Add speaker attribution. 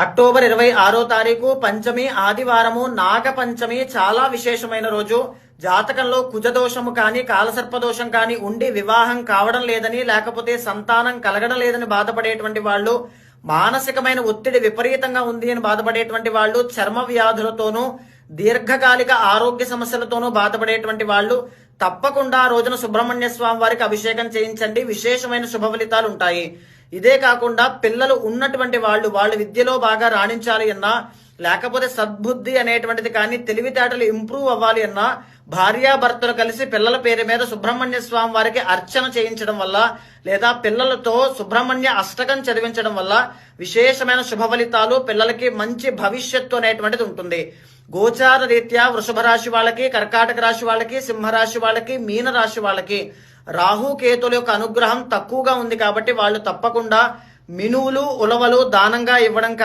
Speaker 1: October 26వ తారీఖు పంచమి ఆదివారము నాగ పంచమి చాలా విశేషమైన రోజు. జాతకంలో కుజదోషము కానీ కాలసర్పదోషం కానీ ఉండి వివాహం కావడం లేదని లేకపోతే సంతానం కలగడం లేదని బాధపడేటువంటి వాళ్ళు, మానసికమైన ఒత్తిడి విపరీతంగా ఉంది అని బాధపడేటువంటి వాళ్ళు, చర్మ వ్యాధులతోనూ దీర్ఘకాలిక ఆరోగ్య సమస్యలతోనూ బాధపడేటువంటి వాళ్ళు తప్పకుండా ఆ రోజున సుబ్రహ్మణ్య స్వామి వారికి అభిషేకం చేయించండి. విశేషమైన శుభ ఫలితాలు ఉంటాయి. ఇదే కాకుండా పిల్లలు ఉన్నటువంటి వాళ్ళు విద్యలో బాగా రాణించాలి అన్నా, లేకపోతే సద్బుద్ధి అనేటువంటిది కానీ తెలివితేటలు ఇంప్రూవ్ అవ్వాలి అన్నా, భార్యాభర్తలు కలిసి పిల్లల పేరు మీద సుబ్రహ్మణ్య స్వామి వారికి అర్చన చేయించడం వల్ల, లేదా పిల్లలతో సుబ్రహ్మణ్య అష్టకం చదివించడం వల్ల విశేషమైన శుభ ఫలితాలు, పిల్లలకి మంచి భవిష్యత్తు అనేటువంటిది ఉంటుంది. గోచార రీత్యా వృషభ రాశి వాళ్ళకి, కర్కాటక రాశి వాళ్ళకి, సింహరాశి వాళ్ళకి, మీన రాశి వాళ్ళకి రాహు కేతుల యొక్క అనుగ్రహం తక్కువగా ఉంది కాబట్టి వాళ్ళు తప్పకుండా మినువులు ఉలవలు దానంగా ఇవ్వడం కానీ